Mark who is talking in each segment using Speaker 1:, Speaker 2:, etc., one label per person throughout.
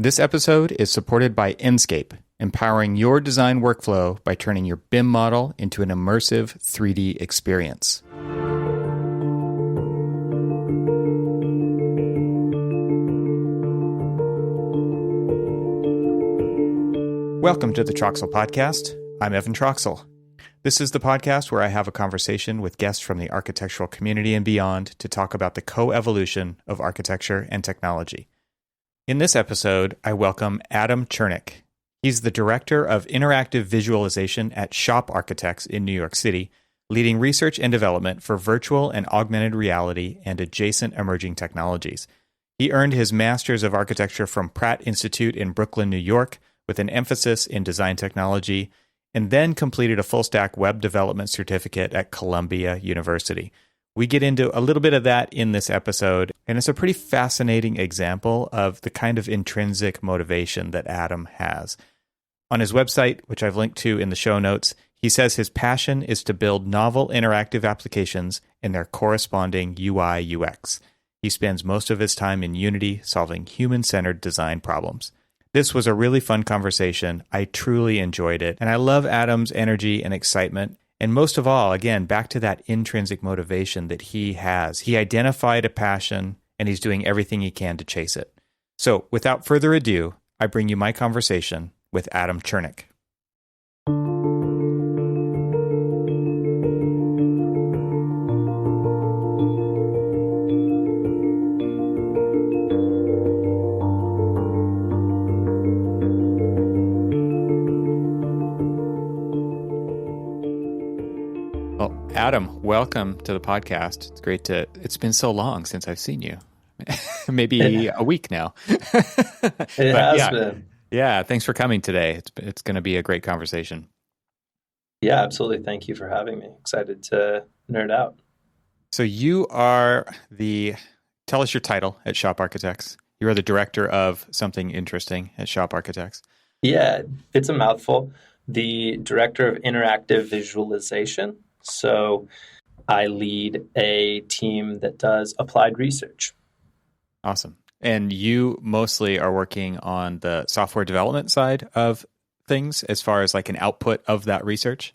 Speaker 1: This episode is supported by Enscape, empowering your design workflow by turning your BIM model into an immersive 3D experience. Welcome to the Troxel Podcast. I'm Evan Troxel. This is the podcast where I have a conversation with guests from the architectural community and beyond to talk about the co-evolution of architecture and technology. In this episode, I welcome Adam Chernick. He's the Director of Interactive Visualization at Shop Architects in New York City, leading research and development for virtual and augmented reality and adjacent emerging technologies. He earned his Master's of Architecture from Pratt Institute in Brooklyn, New York, with an emphasis in design technology, and then completed a full-stack web development certificate at Columbia University. We get into a little bit of that in this episode, and it's a pretty fascinating example of the kind of intrinsic motivation that Adam has. On his website, which I've linked to in the show notes, he says his passion is to build novel interactive applications and their corresponding UI UX. He spends most of his time in Unity solving human-centered design problems. This was a really fun conversation. I truly enjoyed it, and I love Adam's energy and excitement. And most of all, again, back to that intrinsic motivation that he has. He identified a passion, and he's doing everything he can to chase it. So, without further ado, I bring you my conversation with Adam Chernick. Adam, welcome to the podcast. It's been so long since I've seen you. Maybe a week now.
Speaker 2: It has been.
Speaker 1: Yeah, thanks for coming today. It's going to be a great conversation.
Speaker 2: Yeah, absolutely. Thank you for having me. Excited to nerd out.
Speaker 1: So tell us your title at Shop Architects. You are the director of something interesting at Shop Architects.
Speaker 2: Yeah, it's a mouthful. The director of interactive visualization. So I lead a team that does applied research.
Speaker 1: Awesome. And you mostly are working on the software development side of things as far as like an output of that research?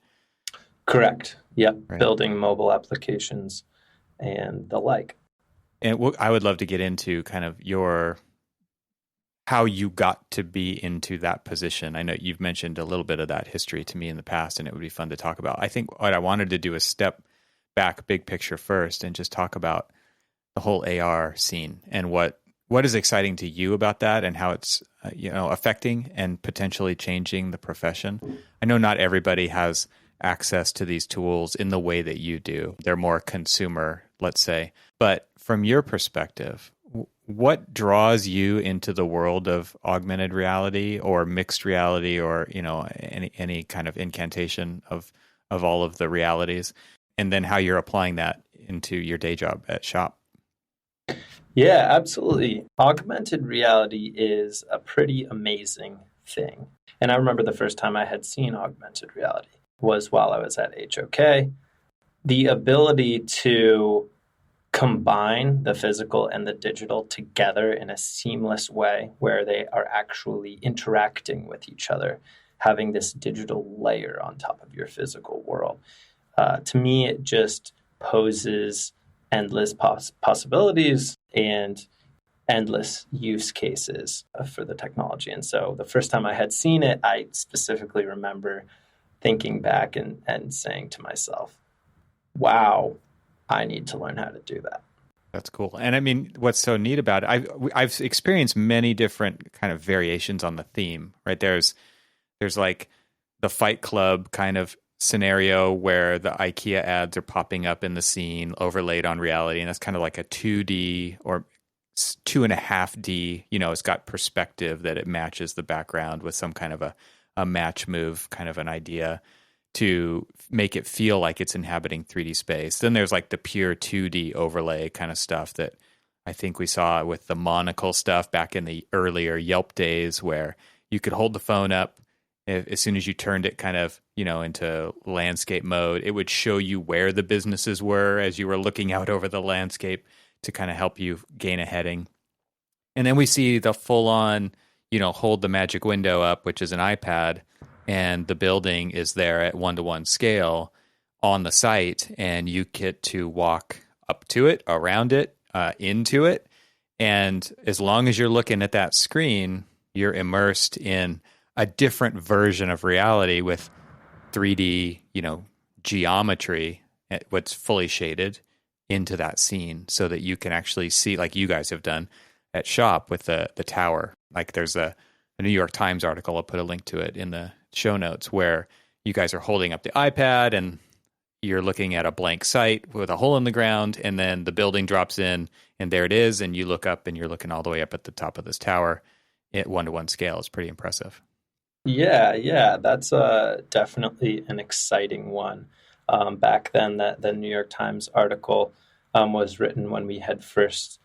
Speaker 2: Correct. Yep.
Speaker 1: Right.
Speaker 2: Building mobile applications and the like.
Speaker 1: And I would love to get into kind of how you got to be into that position. I know you've mentioned a little bit of that history to me in the past, and it would be fun to talk about. I think what I wanted to do is step back big picture first and just talk about the whole AR scene and what is exciting to you about that and how it's affecting and potentially changing the profession. I know not everybody has access to these tools in the way that you do. They're more consumer, let's say. But from your perspective, what draws you into the world of augmented reality or mixed reality or, any kind of incantation of all of the realities, and then how you're applying that into your day job at Shop?
Speaker 2: Yeah, absolutely. Augmented reality is a pretty amazing thing. And I remember the first time I had seen augmented reality was while I was at HOK. The ability to combine the physical and the digital together in a seamless way where they are actually interacting with each other, having this digital layer on top of your physical world. To me, it just poses endless possibilities and endless use cases for the technology. And so the first time I had seen it, I specifically remember thinking back and saying to myself, wow, I need to learn how to do that.
Speaker 1: That's cool. And I mean, what's so neat about it, I've experienced many different kind of variations on the theme, right? There's like the Fight Club kind of scenario where the IKEA ads are popping up in the scene overlaid on reality. And that's kind of like a 2D or 2.5D, it's got perspective that it matches the background with some kind of a match move kind of an idea to make it feel like it's inhabiting 3D space. Then there's like the pure 2D overlay kind of stuff that I think we saw with the monocle stuff back in the earlier Yelp days where you could hold the phone up. As soon as you turned it kind of, into landscape mode, it would show you where the businesses were as you were looking out over the landscape to kind of help you gain a heading. And then we see the full on, hold the magic window up, which is an iPad, and the building is there at 1-to-1 scale on the site, and you get to walk up to it, around it, into it. And as long as you're looking at that screen, you're immersed in a different version of reality with 3D, geometry, what's fully shaded into that scene so that you can actually see, like you guys have done at Shop with the tower. Like there's a New York Times article, I'll put a link to it in the show notes, where you guys are holding up the iPad and you're looking at a blank site with a hole in the ground, and then the building drops in, and there it is, and you look up, and you're looking all the way up at the top of this tower at 1-to-1 scale. It's pretty impressive.
Speaker 2: Yeah, that's definitely an exciting one. Back then, the New York Times article was written when we had first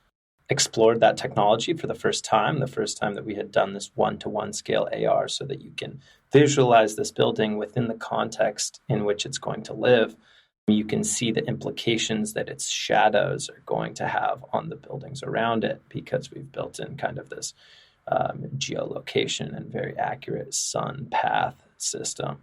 Speaker 2: explored that technology for the first time that we had done this 1-to-1 scale AR, so that you can visualize this building within the context in which it's going to live. You can see the implications that its shadows are going to have on the buildings around it, because we've built in kind of this geolocation and very accurate sun path system.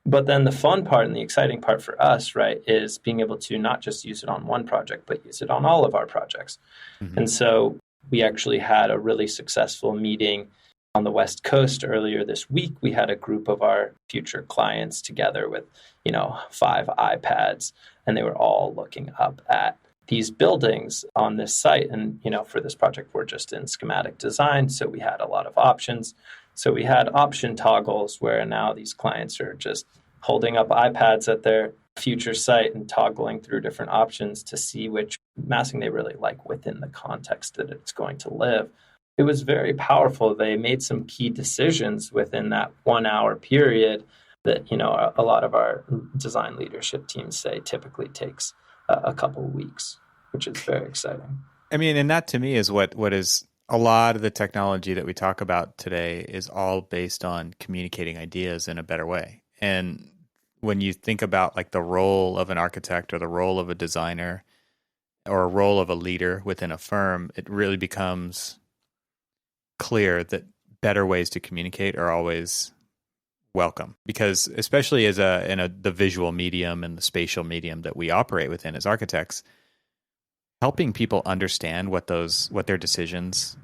Speaker 2: But then the fun part and the exciting part for us, right, is being able to not just use it on one project, but use it on all of our projects. Mm-hmm. And so we actually had a really successful meeting on the West Coast earlier this week. We had a group of our future clients together with, 5 iPads, and they were all looking up at these buildings on this site. And, for this project, we're just in schematic design, so we had a lot of options. So we had option toggles where now these clients are just holding up iPads at their future site and toggling through different options to see which massing they really like within the context that it's going to live. It was very powerful. They made some key decisions within that 1 hour period that, a lot of our design leadership teams say typically takes a couple of weeks, which is very exciting.
Speaker 1: I mean, and that to me is what is a lot of the technology that we talk about today is all based on communicating ideas in a better way. And when you think about like the role of an architect or the role of a designer or a role of a leader within a firm, it really becomes clear that better ways to communicate are always welcome, because especially as the visual medium and the spatial medium that we operate within as architects, helping people understand what their decisions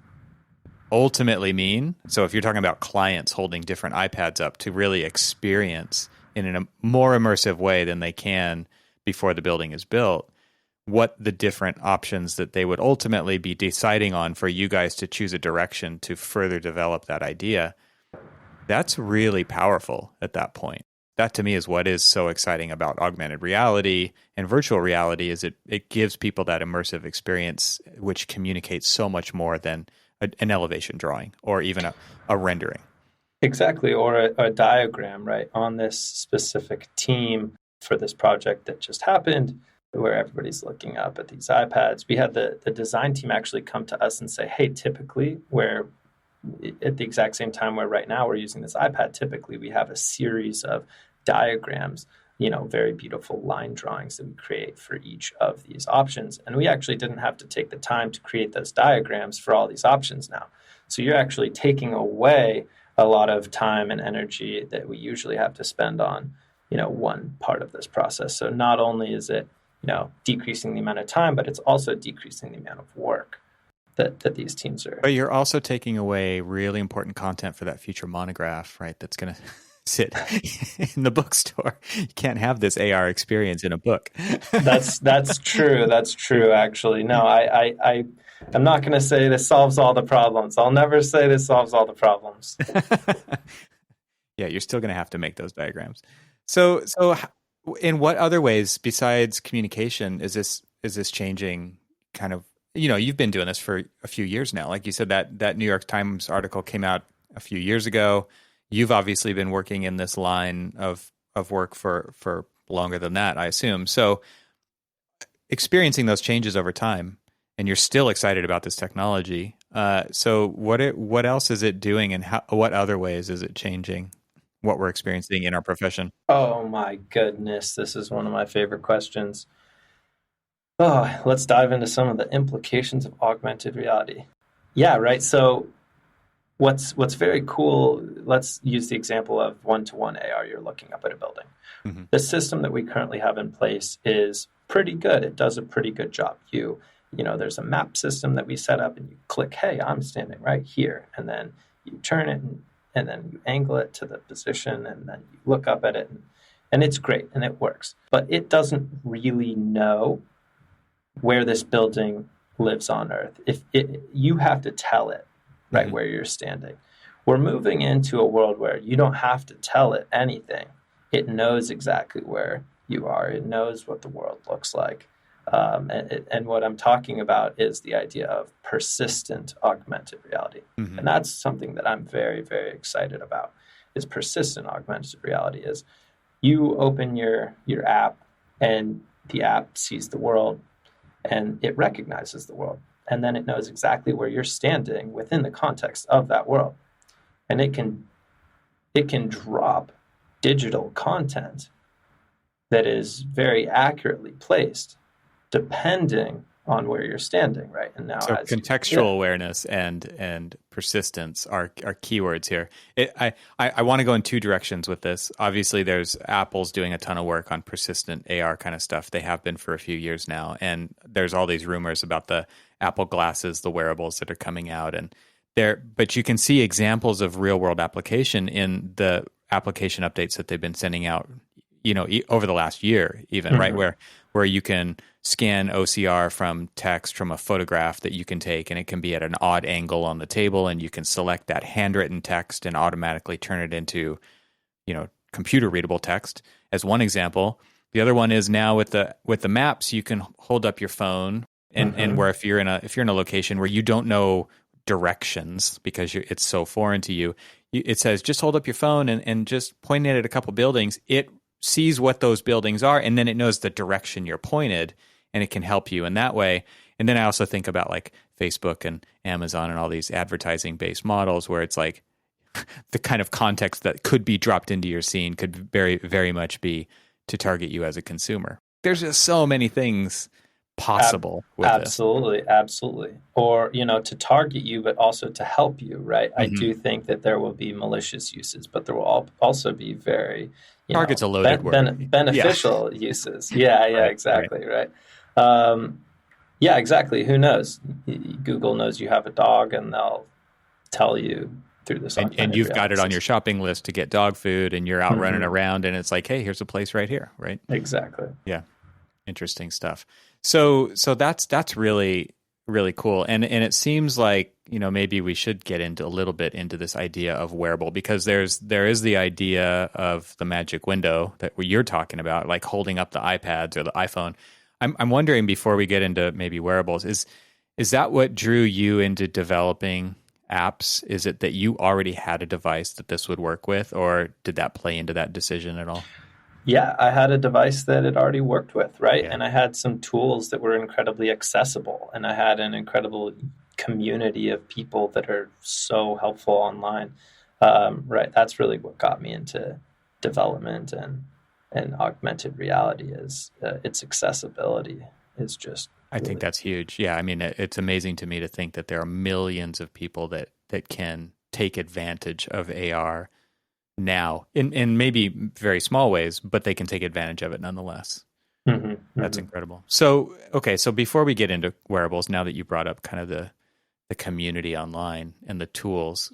Speaker 1: ultimately mean. So if you're talking about clients holding different iPads up to really experience in a more immersive way than they can before the building is built, what the different options that they would ultimately be deciding on for you guys to choose a direction to further develop that idea, that's really powerful at that point. That to me is what is so exciting about augmented reality and virtual reality, is it gives people that immersive experience, which communicates so much more than an elevation drawing or even a rendering.
Speaker 2: Exactly, or a diagram, right? On this specific team for this project that just happened, where everybody's looking up at these iPads, we had the design team actually come to us and say, hey, typically where at the exact same time where right now we're using this iPad, typically we have a series of diagrams, very beautiful line drawings that we create for each of these options. And we actually didn't have to take the time to create those diagrams for all these options now. So you're actually taking away a lot of time and energy that we usually have to spend on, one part of this process. So not only is it, decreasing the amount of time, but it's also decreasing the amount of work that these teams are.
Speaker 1: But you're also taking away really important content for that future monograph, right? That's going to sit in the bookstore. You can't have this AR experience in a book.
Speaker 2: That's true. That's true, actually. No, I'm not going to say this solves all the problems. I'll never say this solves all the problems.
Speaker 1: Yeah, you're still going to have to make those diagrams. So in what other ways besides communication is this changing kind of, you've been doing this for a few years now. Like you said, that New York Times article came out a few years ago. You've obviously been working in this line of work for longer than that, I assume. So experiencing those changes over time, and you're still excited about this technology. So what else is it doing, and what other ways is it changing what we're experiencing in our profession?
Speaker 2: Oh my goodness, this is one of my favorite questions. Oh, let's dive into some of the implications of augmented reality. Yeah, right. So what's very cool, let's use the example of one-to-one AR. You're looking up at a building.
Speaker 1: Mm-hmm.
Speaker 2: The system that we currently have in place is pretty good. It does a pretty good job. There's a map system that we set up, and you click, hey, I'm standing right here. And then you turn it, and then you angle it to the position, and then you look up at it. And it's great, and it works. But it doesn't really know where this building lives on Earth. You have to tell it, right,
Speaker 1: Mm-hmm.
Speaker 2: where you're standing. We're moving into a world where you don't have to tell it anything. It knows exactly where you are. It knows what the world looks like. And what I'm talking about is the idea of persistent augmented reality.
Speaker 1: Mm-hmm.
Speaker 2: And that's something that I'm very, very excited about, is persistent augmented reality. Is you open your app, and the app sees the world, and it recognizes the world. And then it knows exactly where you're standing within the context of that world. And it can drop digital content that is very accurately placed depending on where you're standing, right? And now,
Speaker 1: so contextual awareness and persistence are keywords here. I want to go in two directions with this. Obviously, there's Apple's doing a ton of work on persistent AR kind of stuff. They have been for a few years now, and there's all these rumors about the Apple glasses, the wearables that are coming out, but you can see examples of real world application in the application updates that they've been sending out, over the last year, even,
Speaker 2: Mm-hmm.
Speaker 1: right? Where you can scan OCR from text from a photograph that you can take, and it can be at an odd angle on the table, and you can select that handwritten text and automatically turn it into, computer readable text, as one example. The other one is now with the maps, you can hold up your phone, and
Speaker 2: Mm-hmm.
Speaker 1: and where if you're in a location where you don't know directions because it's so foreign to you, it says just hold up your phone and just point it at a couple buildings. It sees what those buildings are, and then it knows the direction you're pointed, and it can help you in that way. And then I also think about like Facebook and Amazon and all these advertising based models where it's like the kind of context that could be dropped into your scene could very, very much be to target you as a consumer. There's just so many things possible with
Speaker 2: absolutely,
Speaker 1: this.
Speaker 2: Absolutely. Or, to target you, but also to help you, right?
Speaker 1: Mm-hmm.
Speaker 2: I do think that there will be malicious uses, but there will also be very,
Speaker 1: target's a loaded word.
Speaker 2: beneficial uses. Yeah,
Speaker 1: Right,
Speaker 2: exactly, right. Yeah, exactly. Who knows? Google knows you have a dog, and they'll tell you through this augmented
Speaker 1: and you've
Speaker 2: reality
Speaker 1: got it on
Speaker 2: system.
Speaker 1: your shopping list to get dog food, and you're out
Speaker 2: Mm-hmm.
Speaker 1: running around, and it's like, hey, here's a place right here, right?
Speaker 2: Exactly.
Speaker 1: Yeah, interesting stuff. So that's really, really cool, and it seems like maybe we should get into a little bit into this idea of wearable, because there is the idea of the magic window that you're talking about, like holding up the iPads or the iPhone. I'm wondering, before we get into maybe wearables, is that what drew you into developing apps? Is it that you already had a device that this would work with, or did that play into that decision at all?
Speaker 2: Yeah, I had a device that it already worked with, right?
Speaker 1: Yeah.
Speaker 2: And I had some tools that were incredibly accessible, and I had an incredible community of people that are so helpful online. Right, that's really what got me into development and augmented reality, is its accessibility is just
Speaker 1: I think that's huge. Yeah, I mean, it's amazing to me to think that there are millions of people that can take advantage of AR now in maybe very small ways, but they can take advantage of it nonetheless.
Speaker 2: Mm-hmm,
Speaker 1: That's incredible. So, okay, so before we get into wearables, now that you brought up kind of the community online and the tools,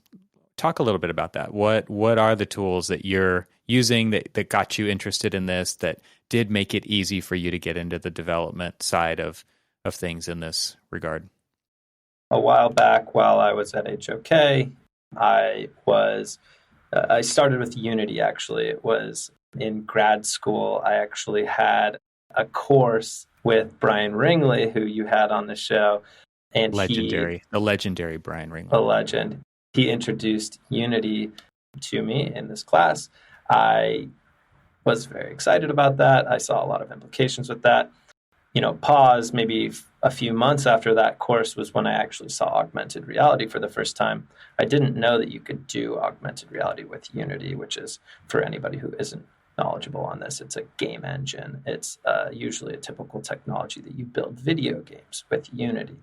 Speaker 1: talk a little bit about that. What are the tools that you're using that got you interested in this, that did make it easy for you to get into the development side of things in this regard?
Speaker 2: A while back, while I was at HOK, I started with Unity, actually. It was in grad school. I actually had a course with Brian Ringley, who you had on the show. And
Speaker 1: the legendary Brian Ringley.
Speaker 2: A legend. He introduced Unity to me in this class. I was very excited about that. I saw a lot of implications with that. Pause, maybe a few months after that course was when I actually saw augmented reality for the first time. I didn't know that you could do augmented reality with Unity, which is, for anybody who isn't knowledgeable on this, it's a game engine. It's usually a typical technology that you build video games with Unity.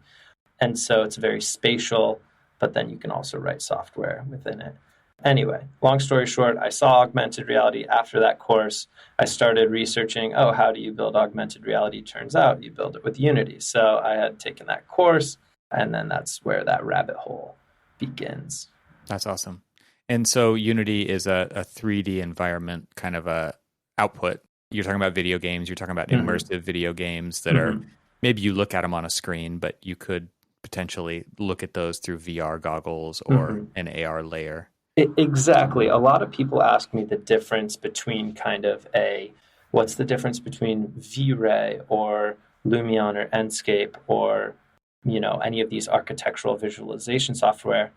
Speaker 2: And so it's very spatial. but then you can also write software within it. Anyway, long story short, I saw augmented reality after that course. I started researching, how do you build augmented reality? Turns out you build it with Unity. So I had taken that course, and then that's where that rabbit hole begins.
Speaker 1: That's awesome. And so Unity is a 3D environment kind of a output. You're talking about video games. You're talking about immersive video games that are, maybe you look at them on a screen, but you could potentially look at those through VR goggles or an AR layer.
Speaker 2: Exactly. A lot of people ask me the difference between what's the difference between V-Ray or Lumion or Enscape or, any of these architectural visualization software,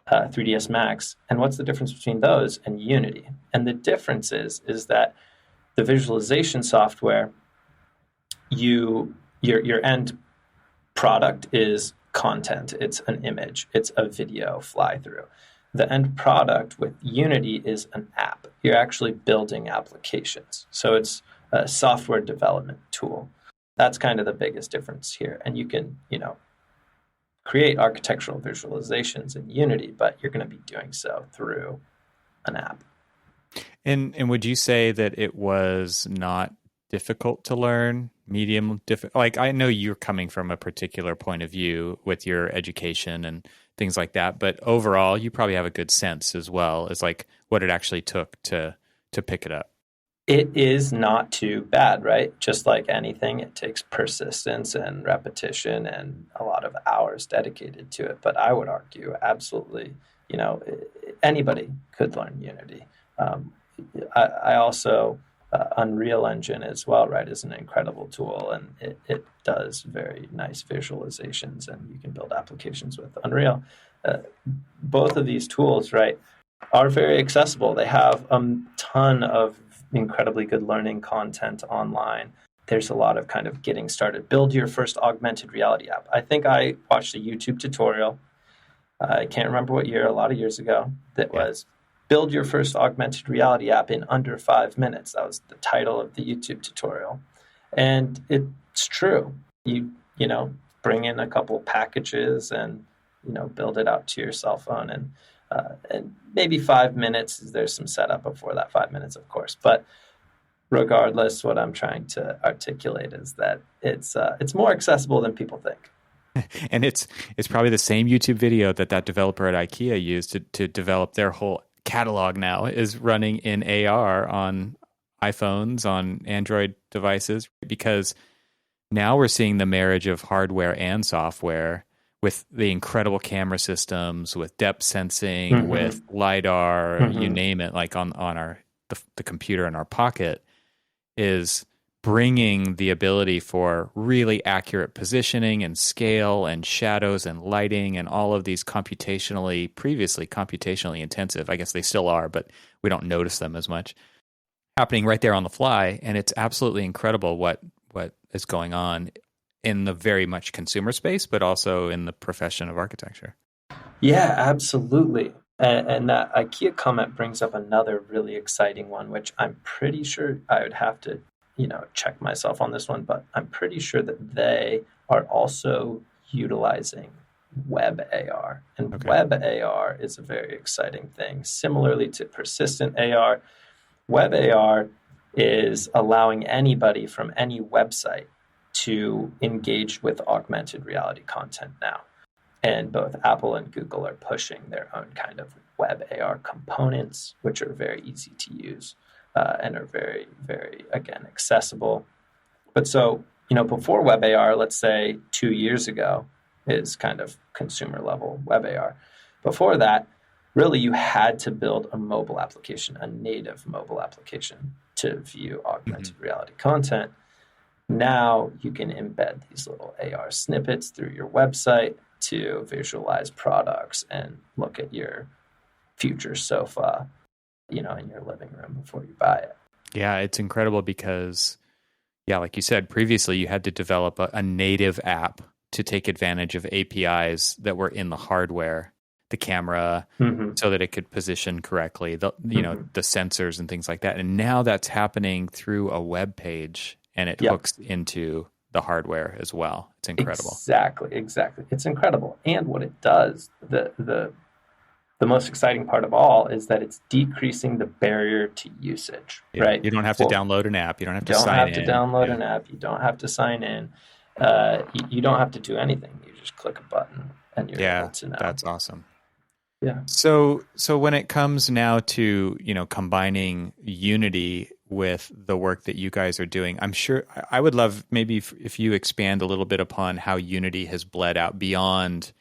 Speaker 2: 3ds Max, and what's the difference between those and Unity? And the difference is that the visualization software, your end product is content. It's an image. It's a video fly-through. The end product with Unity is an app. You're actually building applications. So it's a software development tool. That's kind of the biggest difference here. And you can, create architectural visualizations in Unity, but you're going to be doing so through an app.
Speaker 1: And would you say that it was not difficult to learn, medium difficult? Like, I know you're coming from a particular point of view with your education and things like that, but overall, you probably have a good sense as well as like what it actually took to pick it up.
Speaker 2: It is not too bad, right? Just like anything, it takes persistence and repetition and a lot of hours dedicated to it. But I would argue, absolutely, anybody could learn Unity. I also, Unreal Engine as well, right, is an incredible tool, and it does very nice visualizations, and you can build applications with Unreal. Both of these tools, right, are very accessible. They have a ton of incredibly good learning content online. There's a lot of kind of getting started. Build your first augmented reality app. I think I watched a YouTube tutorial. I can't remember what year, a lot of years ago, that was build your first augmented reality app in under 5 minutes. That was the title of the YouTube tutorial. And it's true. You bring in a couple packages and, build it out to your cell phone. And maybe 5 minutes, there's some setup before that 5 minutes, of course. But regardless, what I'm trying to articulate is that it's more accessible than people think.
Speaker 1: And it's probably the same YouTube video that developer at IKEA used to develop their whole catalog now is running in AR on iPhones, on Android devices, because now we're seeing the marriage of hardware and software with the incredible camera systems, with depth sensing, with LiDAR, you name it, like on the computer in our pocket, is bringing the ability for really accurate positioning and scale and shadows and lighting and all of these previously computationally intensive. I guess they still are, but we don't notice them as much, happening right there on the fly. And it's absolutely incredible what is going on in the very much consumer space, but also in the profession of architecture.
Speaker 2: Yeah, absolutely. And that IKEA comment brings up another really exciting one, which I'm pretty sure I would have to, check myself on this one, but I'm pretty sure that they are also utilizing web AR. And web AR is a very exciting thing. Similarly to persistent AR, web AR is allowing anybody from any website to engage with augmented reality content now. And both Apple and Google are pushing their own kind of web AR components, which are very easy to use and are very, very, again, accessible. But so, before web AR, let's say 2 years ago, is kind of consumer level web AR. Before that, really you had to build a mobile application, a native mobile application to view augmented reality content. Now you can embed these little AR snippets through your website to visualize products and look at your future sofa, in your living room before you buy it.
Speaker 1: Yeah, it's incredible because, like you said, previously you had to develop a native app to take advantage of APIs that were in the hardware, the camera, so that it could position correctly, the sensors and things like that. And now that's happening through a web page, and it hooks into the hardware as well. It's incredible.
Speaker 2: Exactly. It's incredible. And what it does, the most exciting part of all is that it's decreasing the barrier to usage, right?
Speaker 1: You don't have to download an app. You don't have to sign in.
Speaker 2: You don't have to download an app. You don't have to sign in. You don't have to do anything. You just click a button and you're able to know.
Speaker 1: That's awesome.
Speaker 2: Yeah.
Speaker 1: So when it comes now to, combining Unity with the work that you guys are doing, I'm sure I would love maybe if you expand a little bit upon how Unity has bled out beyond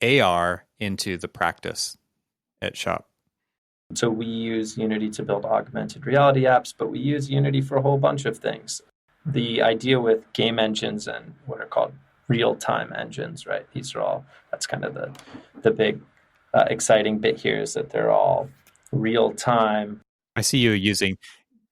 Speaker 1: AR into the practice at Shop.
Speaker 2: So we use Unity to build augmented reality apps, but we use Unity for a whole bunch of things. The idea with game engines and what are called real-time engines, right? That's kind of the big exciting bit here is that they're all real-time.
Speaker 1: I see you using,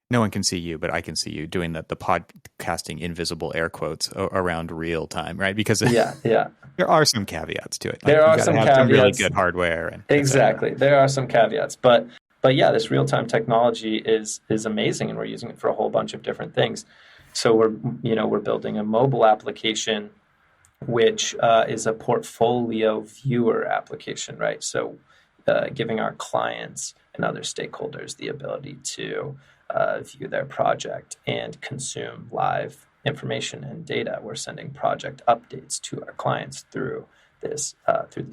Speaker 1: no one can see you, but I can see you doing the podcasting invisible air quotes around real time, right? Because there are some caveats to it.
Speaker 2: There are some caveats.
Speaker 1: Some really good hardware.
Speaker 2: Exactly. There are some caveats. But yeah, this real-time technology is amazing, and we're using it for a whole bunch of different things. So we're building a mobile application which is a portfolio viewer application, right? So giving our clients and other stakeholders the ability to view their project and consume live information and data. We're sending project updates to our clients through this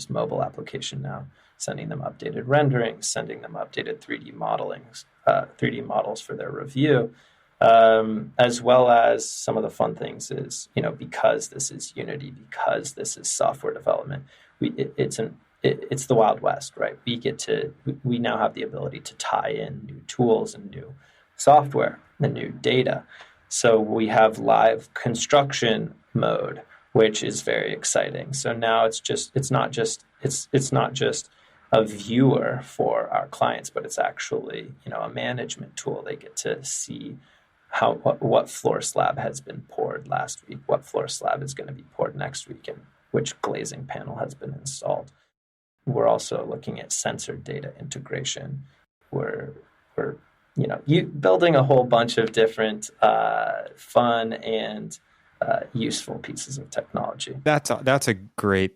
Speaker 2: mobile application now, sending them updated renderings, sending them updated 3D models for their review. As well as some of the fun things is, because this is Unity, because this is software development, it's the Wild West, right? We now have the ability to tie in new tools and new software and new data. So we have live construction mode, which is very exciting. So now it's not just a viewer for our clients, but it's actually, a management tool. They get to see what floor slab has been poured last week, what floor slab is going to be poured next week, and which glazing panel has been installed. We're also looking at sensor data integration. We're building a whole bunch of different fun and useful pieces of technology.
Speaker 1: That's a great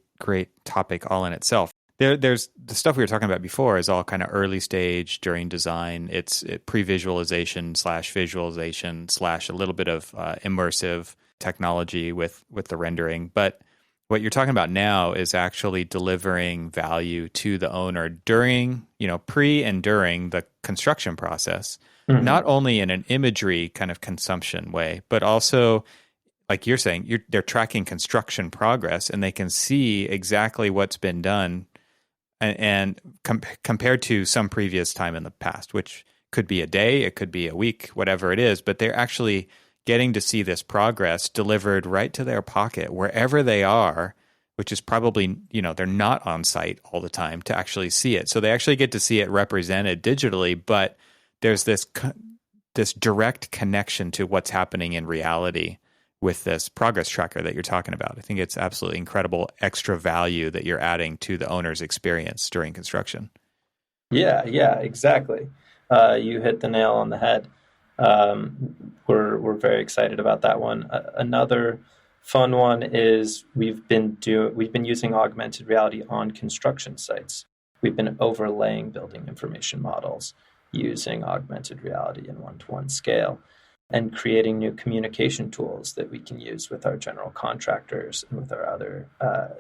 Speaker 1: topic all in itself. There's the stuff we were talking about before is all kind of early stage during design. It's pre-visualization / visualization / a little bit of immersive technology with the rendering. But what you're talking about now is actually delivering value to the owner during, pre and during the construction process, not only in an imagery kind of consumption way, but also, like you're saying, they're tracking construction progress and they can see exactly what's been done and compared to some previous time in the past, which could be a day, it could be a week, whatever it is, but they're actually getting to see this progress delivered right to their pocket wherever they are, which is probably, they're not on site all the time to actually see it. So they actually get to see it represented digitally, but there's this direct connection to what's happening in reality with this progress tracker that you're talking about. I think it's absolutely incredible extra value that you're adding to the owner's experience during construction.
Speaker 2: Yeah, exactly. You hit the nail on the head. We're very excited about that one. Another fun one is we've been using augmented reality on construction sites. We've been overlaying building information models using augmented reality in 1-to-1 scale, and creating new communication tools that we can use with our general contractors and with our other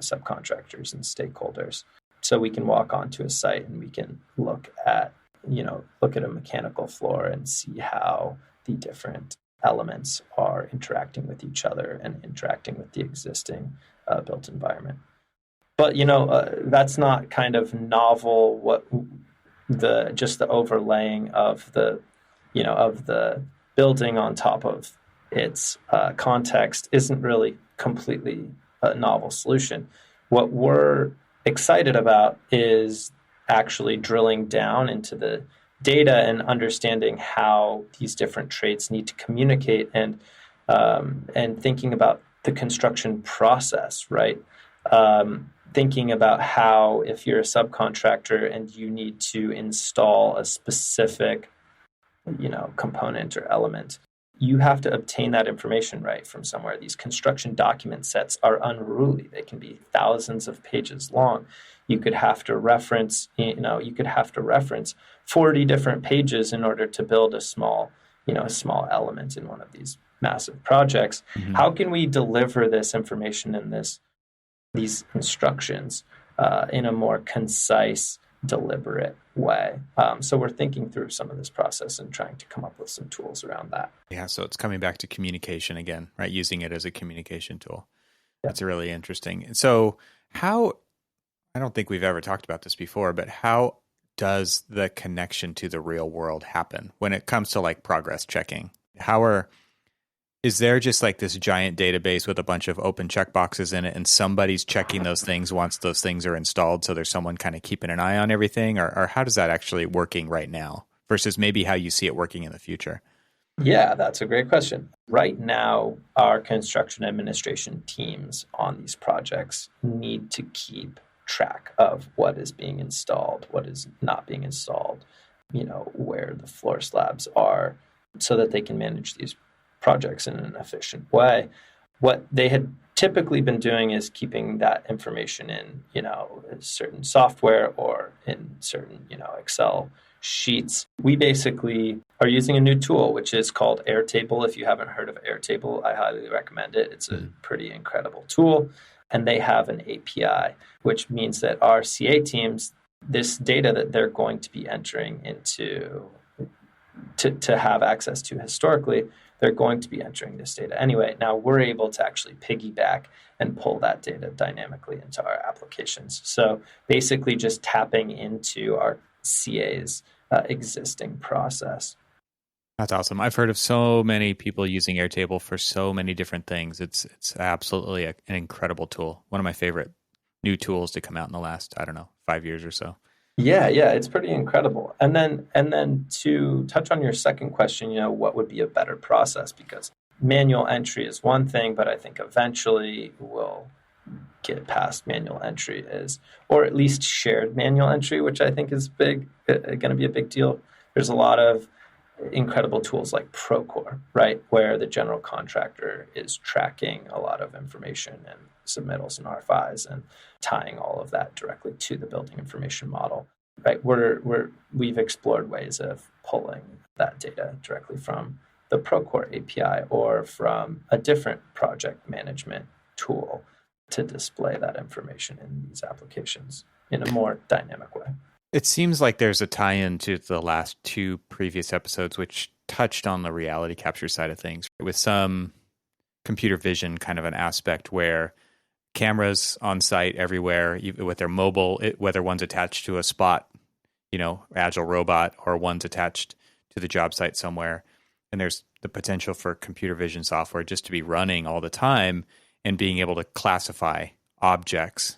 Speaker 2: subcontractors and stakeholders. So we can walk onto a site and we can look at a mechanical floor and see how the different elements are interacting with each other and interacting with the existing built environment. But that's not kind of novel. What just the overlaying of the building on top of its context isn't really completely a novel solution. What we're excited about is actually drilling down into the data and understanding how these different traits need to communicate and thinking about the construction process, right? Thinking about how if you're a subcontractor and you need to install a specific component or element, you have to obtain that information right from somewhere. These construction document sets are unruly. They can be thousands of pages long. You could have to reference 40 different pages in order to build a small element in one of these massive projects.
Speaker 1: Mm-hmm.
Speaker 2: How can we deliver this information in these instructions in a more concise, deliberate way? So we're thinking through some of this process and trying to come up with some tools around that.
Speaker 1: Yeah, so it's coming back to communication again, right? Using it as a communication tool.
Speaker 2: Yeah.
Speaker 1: That's really interesting. So I don't think we've ever talked about this before, but how does the connection to the real world happen when it comes to like progress checking? Is there just like this giant database with a bunch of open checkboxes in it and somebody's checking those things once those things are installed? So there's someone kind of keeping an eye on everything, or how does that actually working right now versus maybe how you see it working in the future?
Speaker 2: Yeah, that's a great question. Right now, our construction administration teams on these projects need to keep track of what is being installed, what is not being installed, where the floor slabs are, so that they can manage these projects in an efficient way. What they had typically been doing is keeping that information in, certain software or in certain, Excel sheets. We basically are using a new tool, which is called Airtable. If you haven't heard of Airtable, I highly recommend it. It's a pretty incredible tool. And they have an API, which means that our CA teams, this data that they're going to be entering into to have access to historically, they're going to be entering this data anyway. Now we're able to actually piggyback and pull that data dynamically into our applications. So basically just tapping into our CA's existing process.
Speaker 1: That's awesome. I've heard of so many people using Airtable for so many different things. It's absolutely an incredible tool. One of my favorite new tools to come out in the last, 5 years or so.
Speaker 2: Yeah, it's pretty incredible. And then to touch on your second question, what would be a better process? Because manual entry is one thing, but I think eventually we'll get past manual entry or at least shared manual entry, which I think is going to be a big deal. There's a lot of incredible tools like Procore, right, where the general contractor is tracking a lot of information and submittals and RFIs and tying all of that directly to the building information model, right? We've explored ways of pulling that data directly from the Procore API or from a different project management tool to display that information in these applications in a more dynamic way.
Speaker 1: It seems like there's a tie-in to the last two previous episodes, which touched on the reality capture side of things with some computer vision kind of an aspect where cameras on site everywhere with their mobile, whether one's attached to a spot, agile robot, or one's attached to the job site somewhere. And there's the potential for computer vision software just to be running all the time and being able to classify objects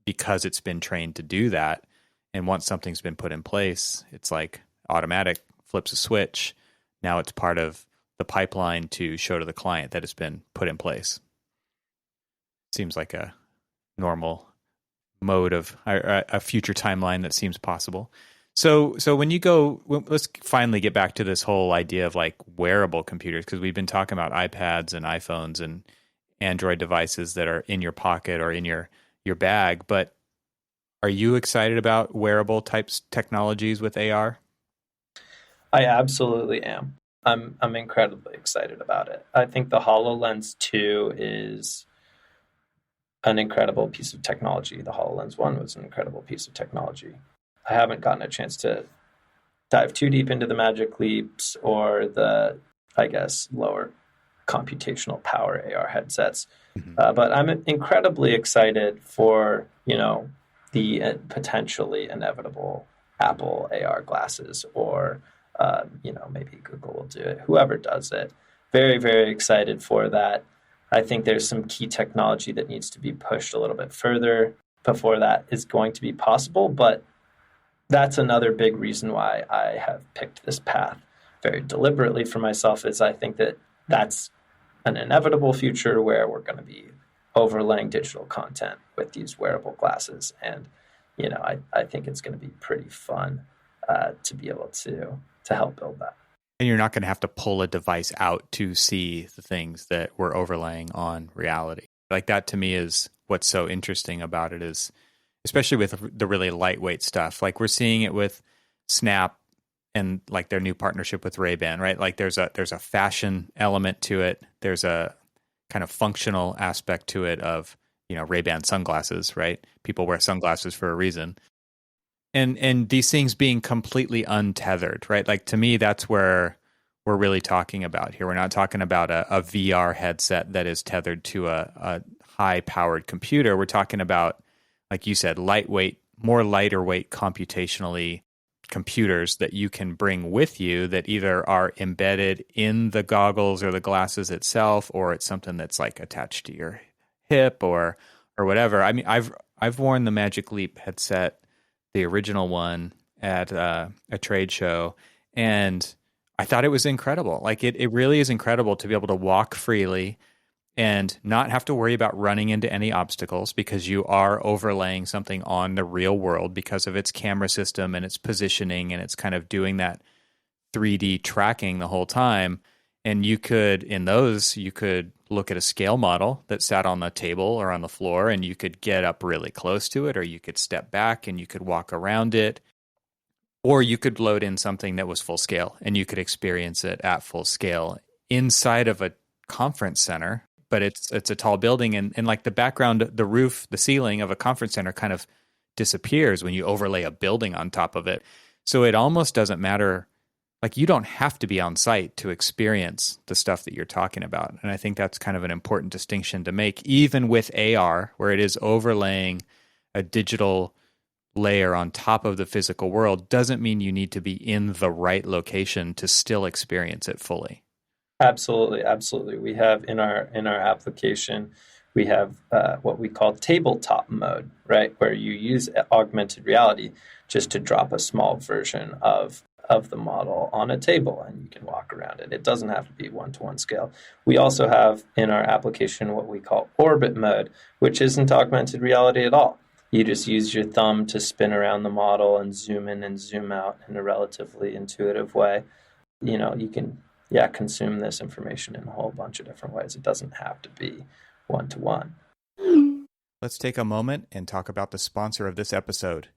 Speaker 1: because it's been trained to do that. And once something's been put in place, it's like automatic, flips a switch. Now it's part of the pipeline to show to the client that it's been put in place. Seems like a normal mode of a future timeline that seems possible. So when you go, let's finally get back to this whole idea of like wearable computers, because we've been talking about iPads and iPhones and Android devices that are in your pocket or in your bag, but are you excited about wearable types technologies with AR?
Speaker 2: I absolutely am. I'm incredibly excited about it. I think the HoloLens 2 is an incredible piece of technology. The HoloLens 1 was an incredible piece of technology. I haven't gotten a chance to dive too deep into the Magic Leaps or the, lower computational power AR headsets. Mm-hmm. But I'm incredibly excited for, the potentially inevitable Apple AR glasses or, maybe Google will do it. Whoever does it. Very, very excited for that. I think there's some key technology that needs to be pushed a little bit further before that is going to be possible. But that's another big reason why I have picked this path very deliberately for myself, is I think that that's an inevitable future where we're going to be overlaying digital content with these wearable glasses. And, I think it's going to be pretty fun to be able to help build that.
Speaker 1: And you're not going to have to pull a device out to see the things that we're overlaying on reality. Like that to me is what's so interesting about it, is especially with the really lightweight stuff. Like we're seeing it with Snap and like their new partnership with Ray-Ban, right? Like there's a fashion element to it. There's a kind of functional aspect to it of, Ray-Ban sunglasses, right? People wear sunglasses for a reason. And these things being completely untethered, right? Like to me, that's where we're really talking about here. We're not talking about a VR headset that is tethered to a high-powered computer. We're talking about, like you said, lightweight, more lighter weight computationally computers that you can bring with you that either are embedded in the goggles or the glasses itself, or it's something that's like attached to your hip or whatever. I mean, I've worn the Magic Leap headset, the original one, at a trade show, and I thought it was incredible. Like it really is incredible to be able to walk freely and not have to worry about running into any obstacles, because you are overlaying something on the real world because of its camera system and its positioning, and it's kind of doing that 3D tracking the whole time. And you could look at a scale model that sat on the table or on the floor, and you could get up really close to it, or you could step back and you could walk around it. Or you could load in something that was full scale and you could experience it at full scale inside of a conference center. But it's a tall building, and like the background, the roof, the ceiling of a conference center kind of disappears when you overlay a building on top of it. So it almost doesn't matter. Like you don't have to be on site to experience the stuff that you're talking about. And I think that's kind of an important distinction to make, even with AR, where it is overlaying a digital layer on top of the physical world, doesn't mean you need to be in the right location to still experience it fully.
Speaker 2: Absolutely, absolutely. We have in our application, we have what we call tabletop mode, right, where you use augmented reality just to drop a small version of the model on a table, and you can walk around it. It doesn't have to be one-to-one scale. We also have in our application what we call orbit mode, which isn't augmented reality at all. You just use your thumb to spin around the model and zoom in and zoom out in a relatively intuitive way. You can consume this information in a whole bunch of different ways. It doesn't have to be one-to-one.
Speaker 1: Let's take a moment and talk about the sponsor of this episode.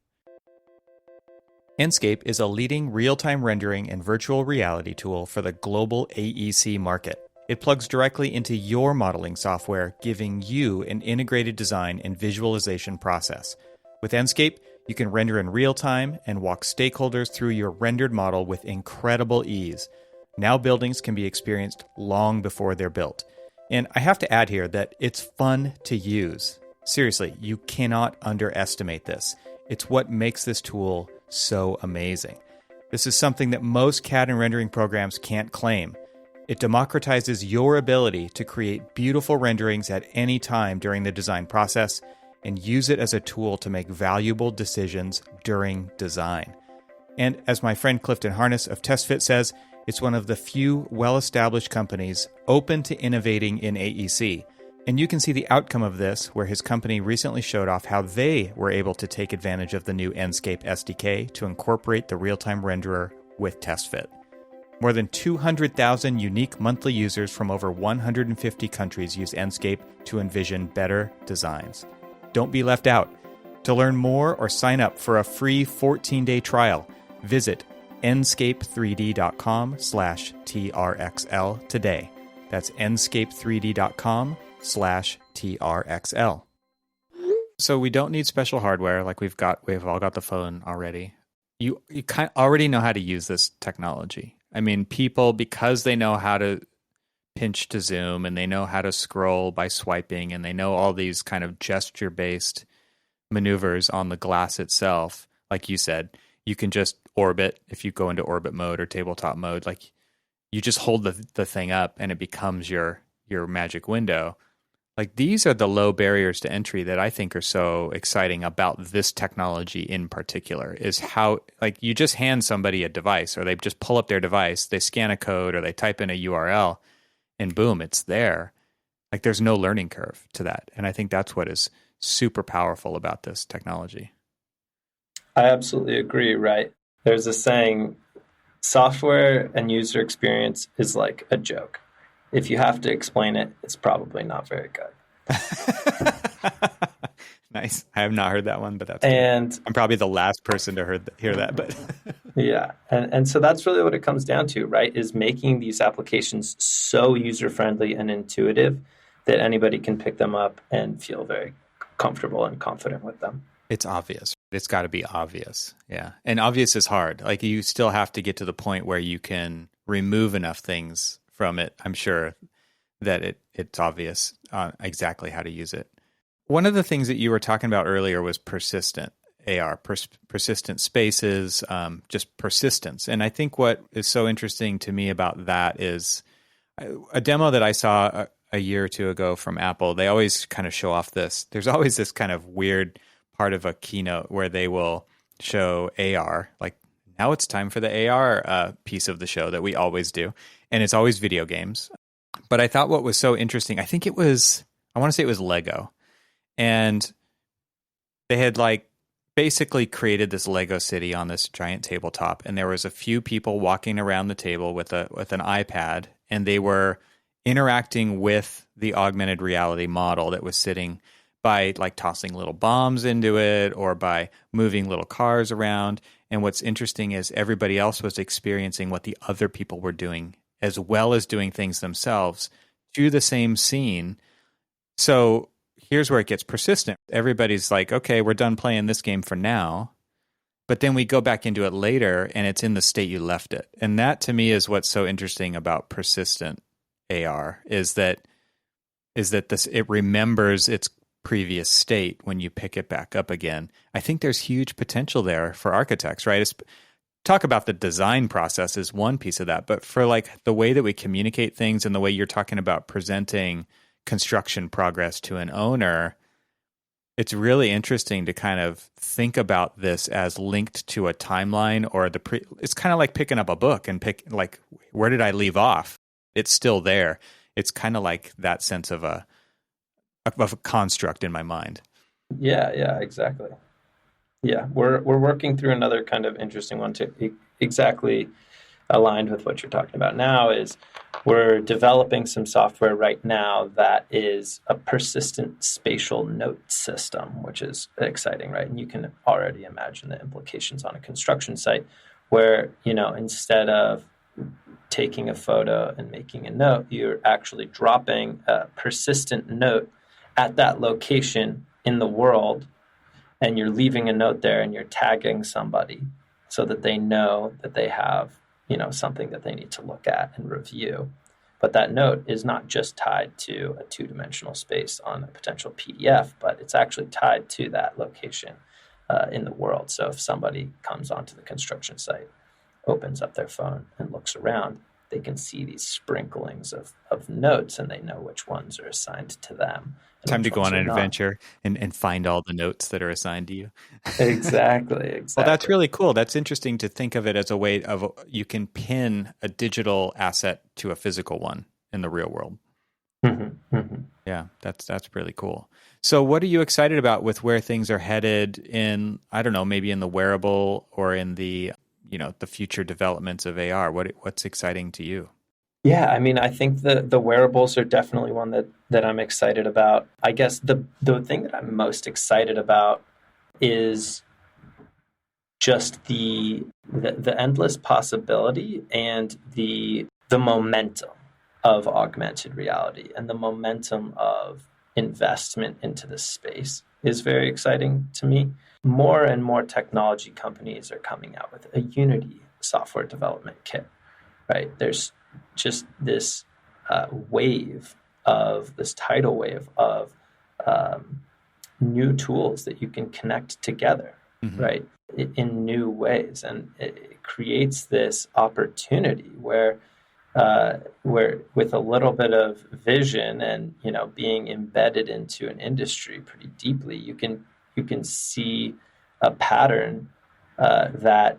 Speaker 1: Enscape is a leading real-time rendering and virtual reality tool for the global AEC market. It plugs directly into your modeling software, giving you an integrated design and visualization process. With Enscape, you can render in real time and walk stakeholders through your rendered model with incredible ease. Now buildings can be experienced long before they're built. And I have to add here that it's fun to use. Seriously, you cannot underestimate this. It's what makes this tool so amazing. This is something that most CAD and rendering programs can't claim. It democratizes your ability to create beautiful renderings at any time during the design process and use it as a tool to make valuable decisions during design. And as my friend Clifton Harness of TestFit says, it's one of the few well-established companies open to innovating in AEC. And you can see the outcome of this, where his company recently showed off how they were able to take advantage of the new Enscape SDK to incorporate the real-time renderer with TestFit. More than 200,000 unique monthly users from over 150 countries use Enscape to envision better designs. Don't be left out. To learn more or sign up for a free 14-day trial, visit enscape3d.com/TRXL today. That's enscape3d.com/TRXL. So we don't need special hardware like we've all got the phone already. You kind of already know how to use this technology. I mean, people, because they know how to pinch to zoom and they know how to scroll by swiping and they know all these kind of gesture-based maneuvers on the glass itself, like you said, you can just orbit. If you go into orbit mode or tabletop mode, like you just hold the thing up and it becomes your magic window. Like these are the low barriers to entry that I think are so exciting about this technology in particular, is how like you just hand somebody a device, or they just pull up their device, they scan a code or they type in a URL and boom, it's there. Like there's no learning curve to that. And I think that's what is super powerful about this technology.
Speaker 2: I absolutely agree, right? There's a saying, Software and user experience is like a joke. If you have to explain it, it's probably not very good.
Speaker 1: Nice. I have not heard that one, but that's
Speaker 2: And
Speaker 1: good. I'm probably the last person to hear that, but
Speaker 2: yeah. And so that's really what it comes down to, right? Is making these applications so user-friendly and intuitive that anybody can pick them up and feel very comfortable and confident with them.
Speaker 1: It's obvious. It's got to be obvious. Yeah. And obvious is hard. Like you still have to get to the point where you can remove enough things from it, I'm sure, that it's obvious exactly how to use it. One of the things that you were talking about earlier was persistent AR, persistent spaces, just persistence. And I think what is so interesting to me about that is a demo that I saw a year or two ago from Apple. They always kind of show off this. There's always this kind of weird part of a keynote where they will show AR, like now it's time for the AR piece of the show that we always do. And it's always video games. But I thought what was so interesting, I want to say it was Lego. And they had like basically created this Lego city on this giant tabletop. And there was a few people walking around the table with an iPad, and they were interacting with the augmented reality model that was sitting by like tossing little bombs into it or by moving little cars around. And what's interesting is everybody else was experiencing what the other people were doing as well as doing things themselves to the same scene. So here's where it gets persistent. Everybody's like, okay, we're done playing this game for now. But then we go back into it later and it's in the state you left it. And that to me is what's so interesting about persistent AR is that it remembers its previous state when you pick it back up again. I think there's huge potential there for architects, right? Talk about the design process is one piece of that, but for like the way that we communicate things and the way you're talking about presenting construction progress to an owner, it's really interesting to kind of think about this as linked to a timeline or it's kind of like picking up a book and like, where did I leave off? It's still there. It's kind of like that sense of a construct in my mind.
Speaker 2: Yeah, exactly. Yeah, we're working through another kind of interesting one to exactly aligned with what you're talking about now is we're developing some software right now that is a persistent spatial note system, which is exciting, right? And you can already imagine the implications on a construction site where, instead of taking a photo and making a note, you're actually dropping a persistent note at that location in the world, and you're leaving a note there and you're tagging somebody so that they know that they have, something that they need to look at and review. But that note is not just tied to a two-dimensional space on a potential PDF, but it's actually tied to that location in the world. So if somebody comes onto the construction site, opens up their phone and looks around, they can see these sprinklings of notes and they know which ones are assigned to them.
Speaker 1: Time to go on an adventure and find all the notes that are assigned to you.
Speaker 2: Exactly.
Speaker 1: Well, that's really cool. That's interesting to think of it as a way of you can pin a digital asset to a physical one in the real world.
Speaker 2: Mm-hmm, mm-hmm.
Speaker 1: Yeah, that's really cool. So what are you excited about with where things are headed in, I don't know, maybe in the wearable or in the, the future developments of AR? What's exciting to you?
Speaker 2: Yeah, I think the wearables are definitely one that I'm excited about. I guess the thing that I'm most excited about is just the endless possibility and the momentum of augmented reality and the momentum of investment into this space is very exciting to me. More and more technology companies are coming out with a Unity software development kit, right? There's just this tidal wave of new tools that you can connect together, mm-hmm. right, in new ways. And it creates this opportunity where with a little bit of vision and, being embedded into an industry pretty deeply, you can see a pattern that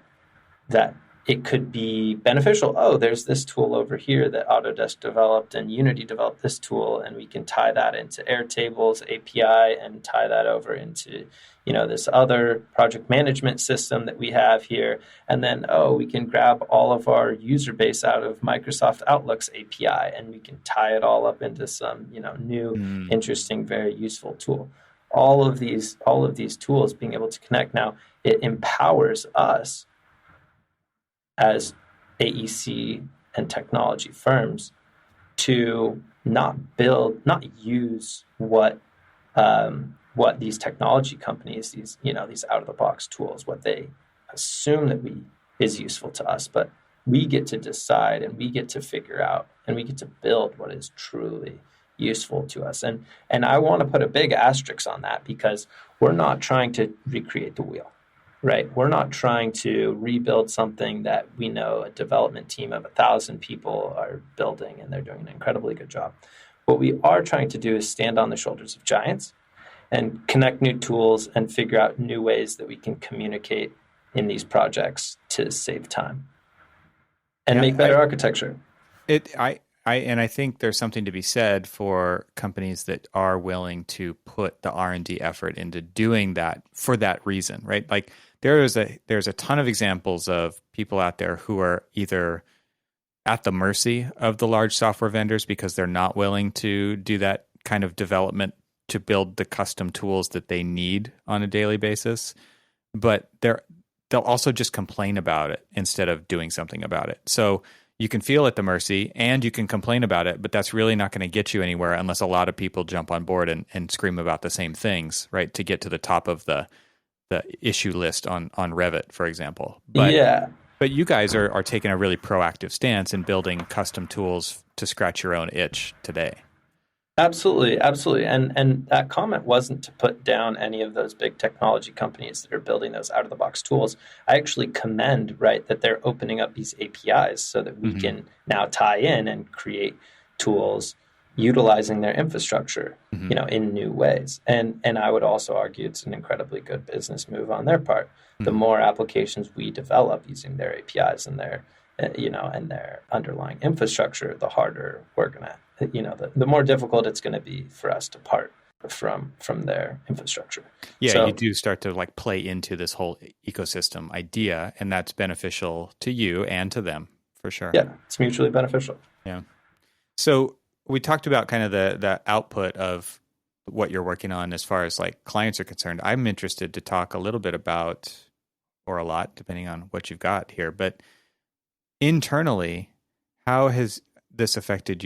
Speaker 2: it could be beneficial. Oh, there's this tool over here that Autodesk developed and Unity developed this tool, and we can tie that into Airtable's API and tie that over into, this other project management system that we have here. And then, we can grab all of our user base out of Microsoft Outlook's API, and we can tie it all up into some, new, interesting, very useful tool. All of these tools being able to connect now, it empowers us as AEC and technology firms to not use what these technology companies, these out of the box tools, what they assume that is useful to us, but we get to decide, and we get to figure out, and we get to build what is truly useful to us. And I want to put a big asterisk on that, because we're not trying to recreate the wheel, right? We're not trying to rebuild something that we know a development team of 1,000 people are building, and they're doing an incredibly good job. What we are trying to do is stand on the shoulders of giants and connect new tools and figure out new ways that we can communicate in these projects to save time and make better architecture.
Speaker 1: I think there's something to be said for companies that are willing to put the R&D effort into doing that for that reason, right? Like there's a ton of examples of people out there who are either at the mercy of the large software vendors because they're not willing to do that kind of development to build the custom tools that they need on a daily basis, but they'll also just complain about it instead of doing something about it. So you can feel at the mercy and you can complain about it, but that's really not going to get you anywhere unless a lot of people jump on board and scream about the same things, right? To get to the top of the issue list on Revit, for example. But you guys are taking a really proactive stance in building custom tools to scratch your own itch today.
Speaker 2: Absolutely. And that comment wasn't to put down any of those big technology companies that are building those out-of-the-box tools. I actually commend, right, that they're opening up these APIs so that we can now tie in and create tools utilizing their infrastructure, in new ways. And I would also argue it's an incredibly good business move on their part. The more applications we develop using their APIs and their and their underlying infrastructure, the harder we're going to, the more difficult it's going to be for us to part from their infrastructure.
Speaker 1: Yeah, so, you do start to like play into this whole ecosystem idea, and that's beneficial to you and to them for sure.
Speaker 2: Yeah, it's mutually beneficial.
Speaker 1: Yeah. So we talked about kind of the output of what you're working on as far as like clients are concerned. I'm interested to talk a little bit about, or a lot, depending on what you've got here, but internally, how has this affected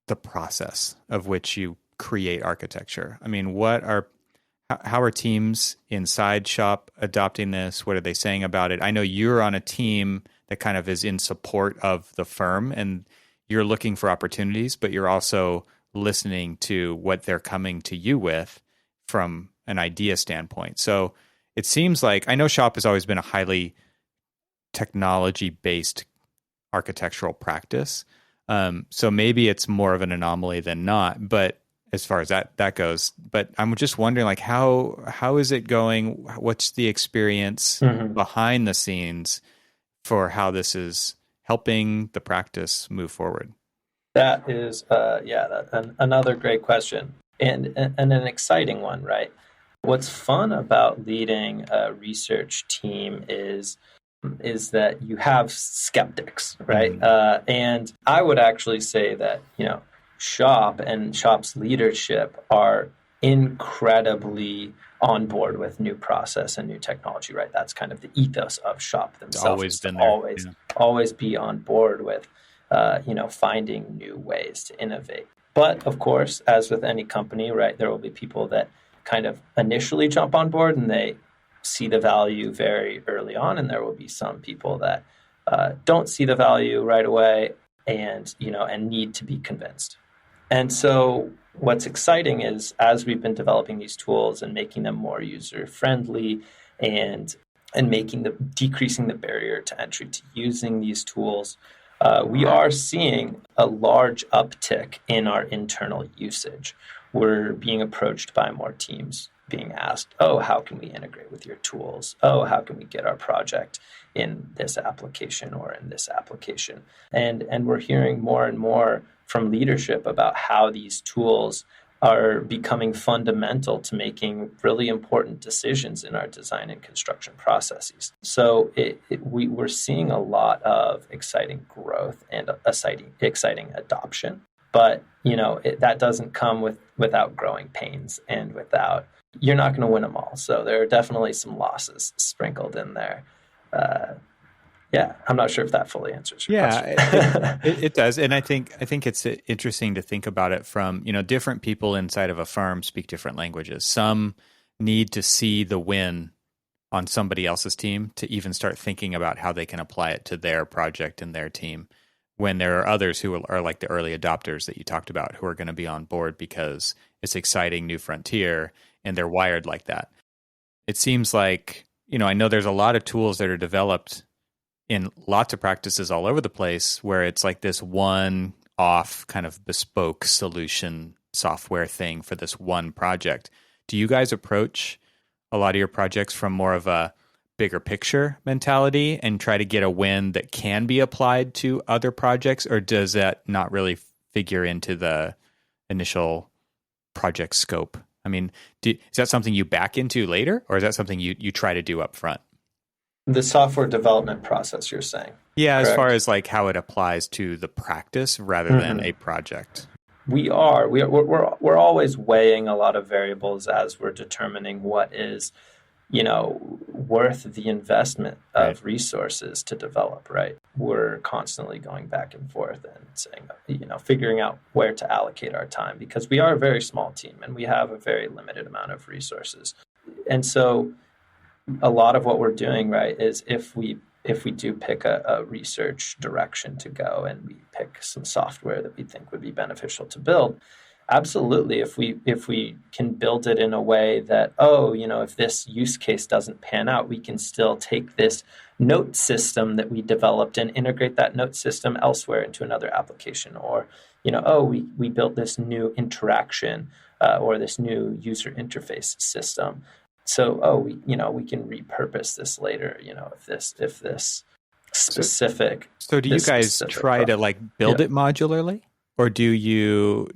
Speaker 1: the process of which you create architecture? I mean, how are teams inside Shop adopting this? What are they saying about it? I know you're on a team that kind of is in support of the firm and you're looking for opportunities, but you're also listening to what they're coming to you with from an idea standpoint. So it seems like, I know Shop has always been a highly technology-based architectural practice. So maybe it's more of an anomaly than not, but as far as that goes. But I'm just wondering, like, how is it going? What's the experience behind the scenes for how this is helping the practice move forward?
Speaker 2: That is, another great question and an exciting one, right? What's fun about leading a research team is that you have skeptics, right? And I would actually say that, Shop and Shop's leadership are incredibly on board with new process and new technology, right? That's kind of the ethos of Shop themselves.
Speaker 1: It's always been there.
Speaker 2: Always be on board with, finding new ways to innovate. But of course, as with any company, right, there will be people that kind of initially jump on board and they see the value very early on, and there will be some people that don't see the value right away and need to be convinced. And so what's exciting is, as we've been developing these tools and making them more user friendly and decreasing the barrier to entry to using these tools, we are seeing a large uptick in our internal usage. We're being approached by more teams being asked, how can we integrate with your tools? How can we get our project in this application or in this application? And we're hearing more and more from leadership about how these tools are becoming fundamental to making really important decisions in our design and construction processes. So we're seeing a lot of exciting growth and exciting adoption. But that doesn't come without growing pains and without, you're not going to win them all. So there are definitely some losses sprinkled in there. Yeah, I'm not sure if that fully answers your question.
Speaker 1: It does. And I think it's interesting to think about it from, different people inside of a firm speak different languages. Some need to see the win on somebody else's team to even start thinking about how they can apply it to their project and their team, when there are others who are like the early adopters that you talked about, who are going to be on board because it's exciting new frontier and they're wired like that. It seems like, I know there's a lot of tools that are developed in lots of practices all over the place where it's like this one-off kind of bespoke solution software thing for this one project. Do you guys approach a lot of your projects from more of a bigger picture mentality and try to get a win that can be applied to other projects, or does that not really figure into the initial project scope? I mean, is that something you back into later, or is that something you try to do up front?
Speaker 2: The software development process, you're saying?
Speaker 1: Yeah,
Speaker 2: correct?
Speaker 1: As far as like how it applies to the practice rather than a project.
Speaker 2: We're always weighing a lot of variables as we're determining what is, worth the investment of resources to develop, right? We're constantly going back and forth and saying, figuring out where to allocate our time, because we are a very small team and we have a very limited amount of resources. And so a lot of what we're doing, right, is if we do pick a research direction to go and we pick some software that we think would be beneficial to build, absolutely, if we can build it in a way that, if this use case doesn't pan out, we can still take this note system that we developed and integrate that note system elsewhere into another application. Or, we built this new interaction or this new user interface system. So, we can repurpose this later, if this specific.
Speaker 1: So do you guys try to like build it modularly? Or do you,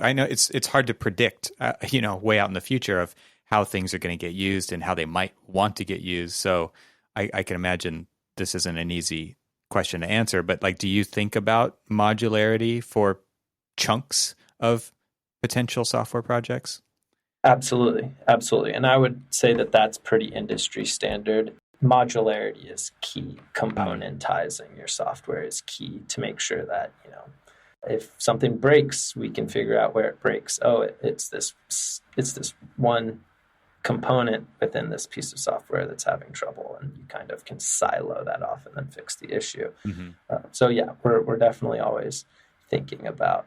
Speaker 1: I know it's hard to predict, way out in the future of how things are going to get used and how they might want to get used. So I can imagine this isn't an easy question to answer, but like, do you think about modularity for chunks of potential software projects?
Speaker 2: Absolutely. And I would say that that's pretty industry standard. Modularity is key. Componentizing your software is key to make sure that, if something breaks, we can figure out where it breaks. It's this one component within this piece of software that's having trouble, and you kind of can silo that off and then fix the issue. We're definitely always thinking about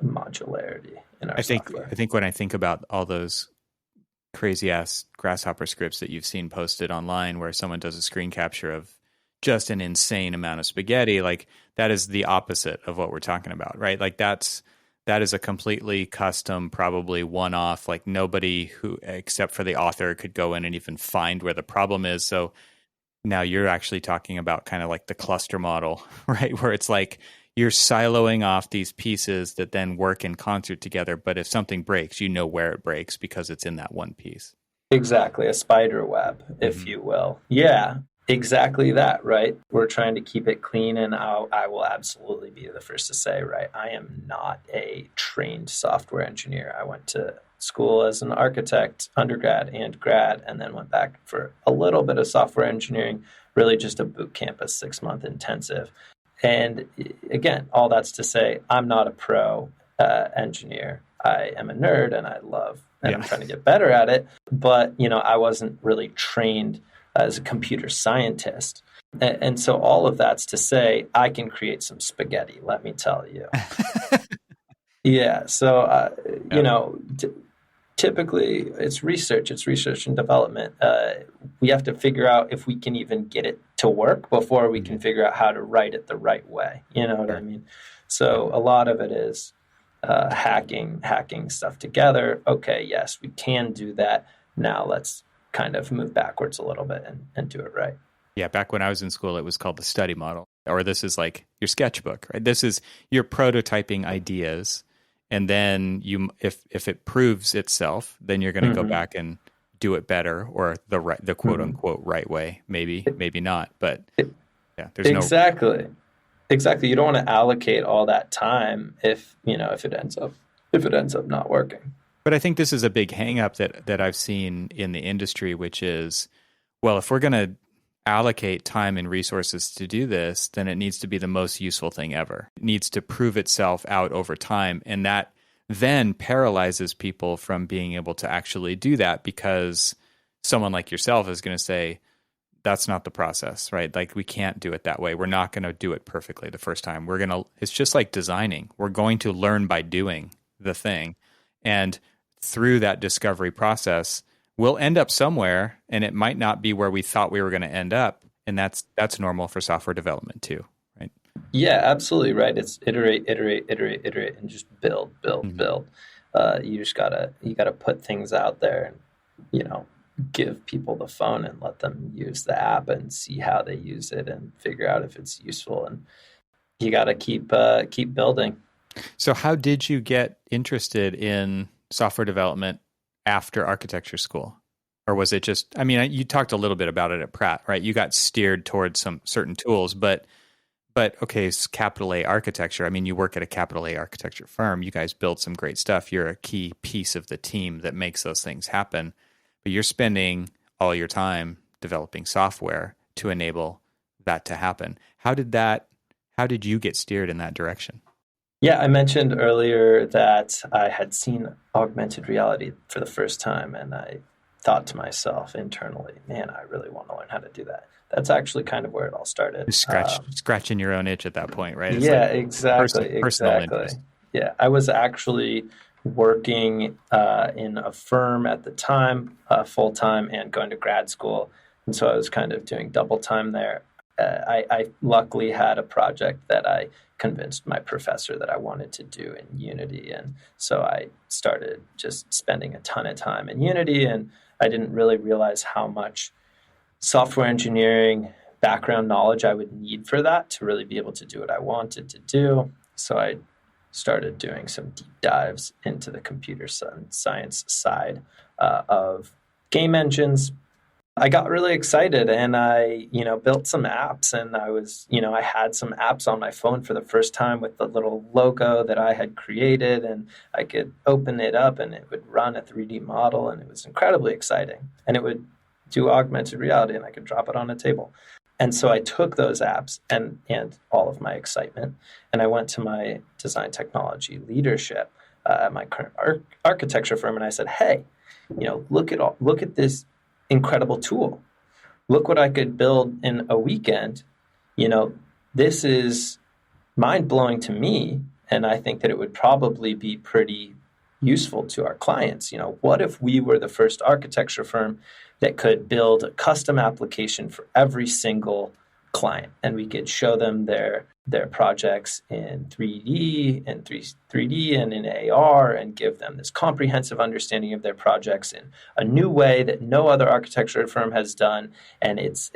Speaker 2: modularity in our software.
Speaker 1: I think when I think about all those crazy ass Grasshopper scripts that you've seen posted online where someone does a screen capture of just an insane amount of spaghetti, like that is the opposite of what we're talking about, right? Like that is a completely custom, probably one-off, like nobody who, except for the author, could go in and even find where the problem is. So now you're actually talking about kind of like the cluster model, right? Where it's like you're siloing off these pieces that then work in concert together. But if something breaks, you know where it breaks because it's in that one piece.
Speaker 2: Exactly. A spider web, if you will. Yeah, exactly that, right? We're trying to keep it clean. And I will absolutely be the first to say, right, I am not a trained software engineer. I went to school as an architect, undergrad and grad, and then went back for a little bit of software engineering, really just a boot camp, a 6-month intensive. And again, all that's to say, I'm not a pro engineer. I am a nerd and I love, and I'm trying to get better at it. But, I wasn't really trained as a computer scientist. And so all of that's to say, I can create some spaghetti, let me tell you. So, typically it's research and development. We have to figure out if we can even get it to work before we can figure out how to write it the right way. You know what I mean? So a lot of it is hacking stuff together. Okay, yes, we can do that. Now let's kind of move backwards a little bit and do it right.
Speaker 1: Yeah, back when I was in school, it was called the study model, or this is like your sketchbook, right? This is you're prototyping ideas And then if it proves itself, then you're going to go back and do it better, or the quote unquote right way. Maybe not, but yeah, there's
Speaker 2: exactly. Exactly. You don't want to allocate all that time if it ends up not working.
Speaker 1: But I think this is a big hang up that I've seen in the industry, which is, well, if we're going to allocate time and resources to do this, then it needs to be the most useful thing ever. It needs to prove itself out over time. And that then paralyzes people from being able to actually do that, because someone like yourself is going to say, that's not the process, right? Like, we can't do it that way. We're not going to do it perfectly the first time. It's just like designing. We're going to learn by doing the thing. And through that discovery process, we'll end up somewhere, and it might not be where we thought we were going to end up. And that's normal for software development too, right?
Speaker 2: Yeah, absolutely right. It's iterate, and just build. You gotta put things out there and, give people the phone and let them use the app and see how they use it and figure out if it's useful. And you gotta keep building.
Speaker 1: So how did you get interested in software development after architecture school? Or was it just, you talked a little bit about it at Pratt, right? You got steered towards some certain tools, but okay, it's capital A architecture. You work at a capital A architecture firm. You guys build some great stuff. You're a key piece of the team that makes those things happen. But you're spending all your time developing software to enable that to happen. How did you get steered in that direction?
Speaker 2: Yeah, I mentioned earlier that I had seen augmented reality for the first time, and I thought to myself internally, man, I really want to learn how to do that. That's actually kind of where it all started.
Speaker 1: Scratching your own itch at that point, right?
Speaker 2: It's exactly.
Speaker 1: Interest.
Speaker 2: Yeah, I was actually working in a firm at the time, full time, and going to grad school, and so I was kind of doing double time there. I luckily had a project that I convinced my professor that I wanted to do in Unity, and so I started just spending a ton of time in Unity, and I didn't really realize how much software engineering background knowledge I would need for that to really be able to do what I wanted to do. So I started doing some deep dives into the computer science side of game engines. I got really excited, and I, built some apps, and I had some apps on my phone for the first time with the little logo that I had created, and I could open it up and it would run a 3D model, and it was incredibly exciting. And it would do augmented reality, and I could drop it on a table. And so I took those apps and all of my excitement, and I went to my design technology leadership at my current architecture firm, and I said, hey, look at this incredible tool. Look what I could build in a weekend. This is mind-blowing to me, and I think that it would probably be pretty useful to our clients. What if we were the first architecture firm that could build a custom application for every single client, and we could show them their projects in 3D and 3D and in AR, and give them this comprehensive understanding of their projects in a new way that no other architecture firm has done, and it's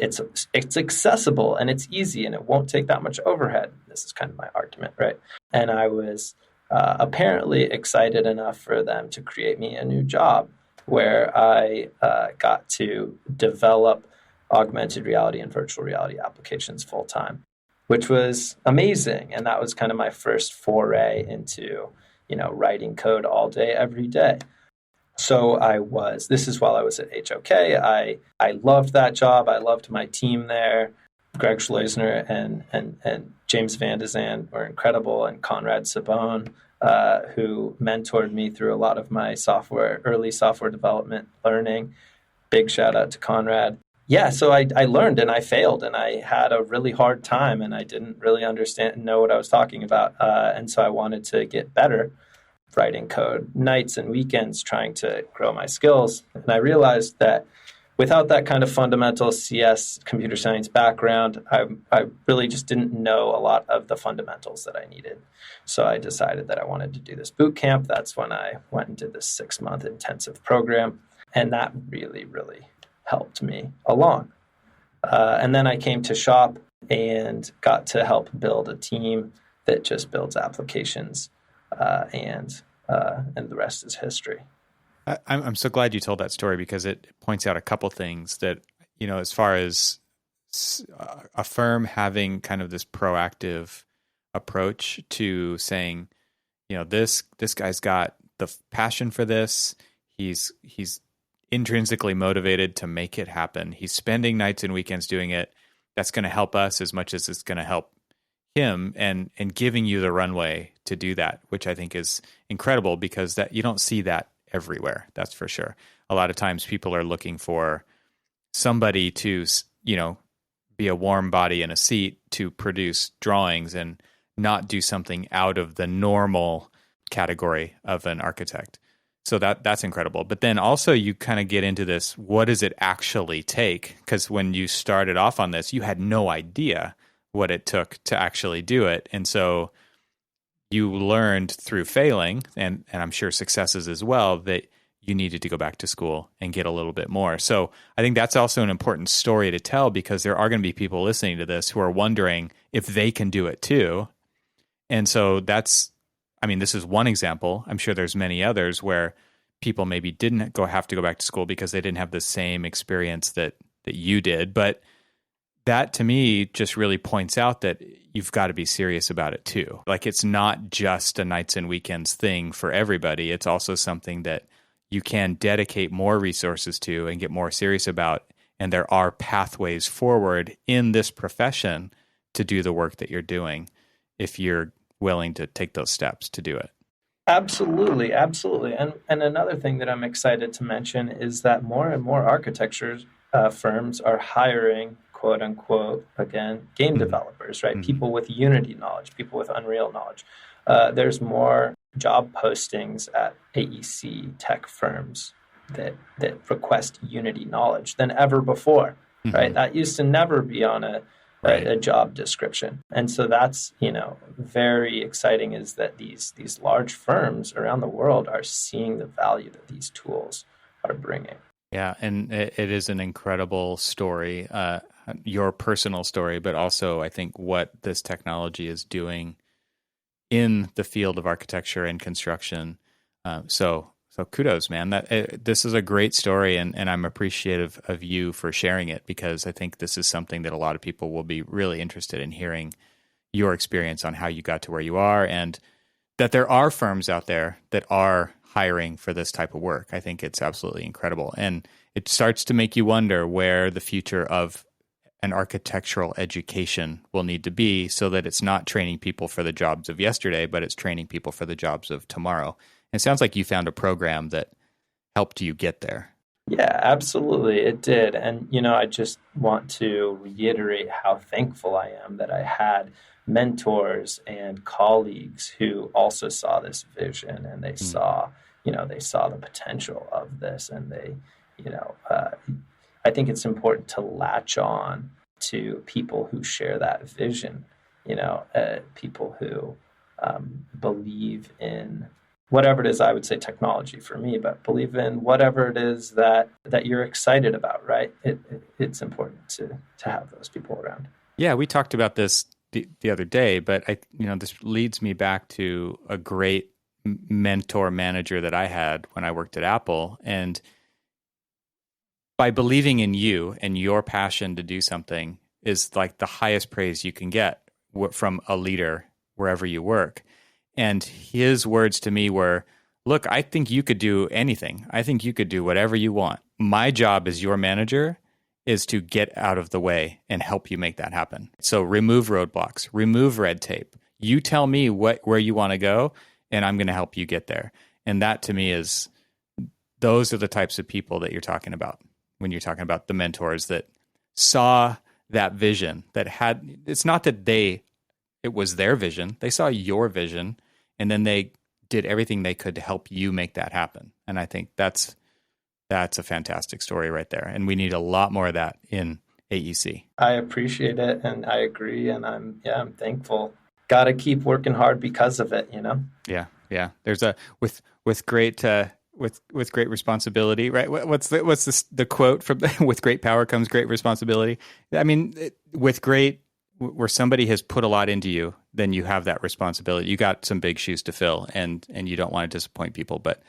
Speaker 2: accessible and it's easy and it won't take that much overhead. This is kind of my argument, right? And I was apparently excited enough for them to create me a new job where I got to develop augmented reality and virtual reality applications full time, which was amazing. And that was kind of my first foray into, writing code all day, every day. So this is while I was at HOK. I loved that job. I loved my team there. Greg Schleusner and James Van de Zandt were incredible, and Conrad Sabone, who mentored me through a lot of my early software development learning. Big shout out to Conrad. Yeah, so I learned and I failed, and I had a really hard time, and I didn't really know what I was talking about. And so I wanted to get better, writing code nights and weekends, trying to grow my skills. And I realized that without that kind of fundamental CS computer science background, I really just didn't know a lot of the fundamentals that I needed. So I decided that I wanted to do this boot camp. That's when I went and did this 6-month intensive program. And that really, really helped me along. And then I came to Shop and got to help build a team that just builds applications and the rest is history.
Speaker 1: I'm so glad you told that story because it points out a couple things that, as far as a firm having kind of this proactive approach to saying, this guy's got the passion for this. He's intrinsically motivated to make it happen. He's spending nights and weekends doing it. That's going to help us as much as it's going to help him, and giving you the runway to do that, which I think is incredible because that you don't see that everywhere. That's for sure. A lot of times people are looking for somebody to, be a warm body in a seat to produce drawings and not do something out of the normal category of an architect. So that's incredible. But then also you kind of get into this, what does it actually take? Because when you started off on this, you had no idea what it took to actually do it. And so you learned through failing, and I'm sure successes as well, that you needed to go back to school and get a little bit more. So I think that's also an important story to tell because there are going to be people listening to this who are wondering if they can do it too. And so this is one example. I'm sure there's many others where people maybe didn't have to go back to school because they didn't have the same experience that you did. But that to me just really points out that you've got to be serious about it too. Like it's not just a nights and weekends thing for everybody. It's also something that you can dedicate more resources to and get more serious about. And there are pathways forward in this profession to do the work that you're doing if you're willing to take those steps to do it.
Speaker 2: Absolutely, absolutely. And another thing that I'm excited to mention is that more and more architecture firms are hiring, quote unquote, again, game developers, right? Mm-hmm. People with Unity knowledge, people with Unreal knowledge. There's more job postings at AEC tech firms that request Unity knowledge than ever before, mm-hmm. right? That used to never be on a job description. And so that's, very exciting is that these large firms around the world are seeing the value that these tools are bringing.
Speaker 1: Yeah, and it is an incredible story, your personal story, but also I think what this technology is doing in the field of architecture and construction. So kudos, man. This is a great story, and I'm appreciative of you for sharing it because I think this is something that a lot of people will be really interested in hearing your experience on how you got to where you are, and that there are firms out there that are hiring for this type of work. I think it's absolutely incredible. And it starts to make you wonder where the future of an architectural education will need to be so that it's not training people for the jobs of yesterday, but it's training people for the jobs of tomorrow. And it sounds like you found a program that helped you get there.
Speaker 2: Yeah, absolutely. It did. And, I just want to reiterate how thankful I am that I had mentors and colleagues who also saw this vision and they saw the potential of this. And they, I think it's important to latch on to people who share that vision, people who believe in whatever it is. I would say technology for me, but believe in whatever it is that you're excited about, right? It's important to have those people around.
Speaker 1: Yeah, we talked about this the other day, but this leads me back to a great mentor manager that I had when I worked at Apple. And by believing in you and your passion to do something is like the highest praise you can get from a leader wherever you work. And his words to me were, look, I think you could do anything. I think you could do whatever you want. My job as your manager is to get out of the way and help you make that happen. So remove roadblocks, remove red tape. You tell me where you want to go, and I'm going to help you get there. And that to me those are the types of people that you're talking about when you're talking about the mentors that saw that vision, it's not that it was their vision. They saw your vision, and then they did everything they could to help you make that happen. And I think that's a fantastic story right there. And we need a lot more of that in AEC.
Speaker 2: I appreciate it, and I agree, and I'm thankful. Got to keep working hard because of it,
Speaker 1: Yeah. There's with great responsibility, right? What's the quote from with great power comes great responsibility? I mean, with great where somebody has put a lot into you, then you have that responsibility. You got some big shoes to fill, and you don't want to disappoint people. But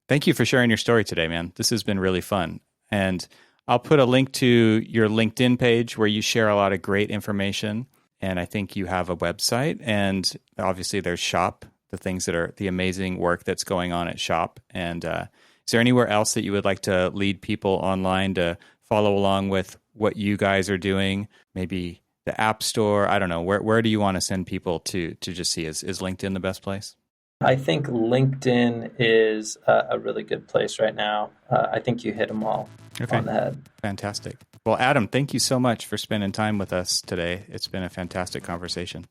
Speaker 1: thank you for sharing your story today, man. This has been really fun. And I'll put a link to your LinkedIn page where you share a lot of great information. And I think you have a website, and obviously there's Shop, the things that are the amazing work that's going on at Shop. And is there anywhere else that you would like to lead people online to follow along with what you guys are doing? Maybe the App Store? I don't know. Where do you want to send people to just see? Is LinkedIn the best place?
Speaker 2: I think LinkedIn is a really good place right now. I think you hit them all on the head.
Speaker 1: Fantastic. Well, Adam, thank you so much for spending time with us today. It's been a fantastic conversation.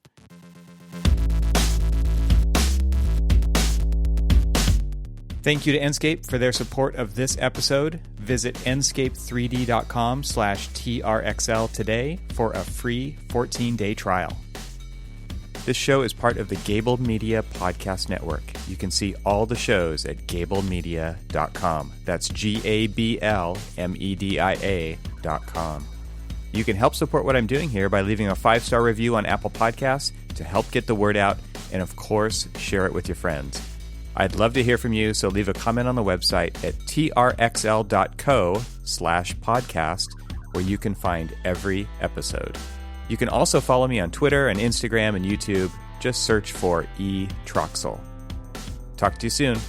Speaker 1: Thank you to Enscape for their support of this episode. Visit enscape3d.com/TRXL today for a free 14-day trial. This show is part of the Gable Media Podcast Network. You can see all the shows at gablemedia.com. That's GABLMEDIA.com. You can help support what I'm doing here by leaving a 5-star review on Apple Podcasts to help get the word out, and of course, share it with your friends. I'd love to hear from you, so leave a comment on the website at trxl.co/podcast, where you can find every episode. You can also follow me on Twitter and Instagram and YouTube. Just search for eTroxel. Talk to you soon.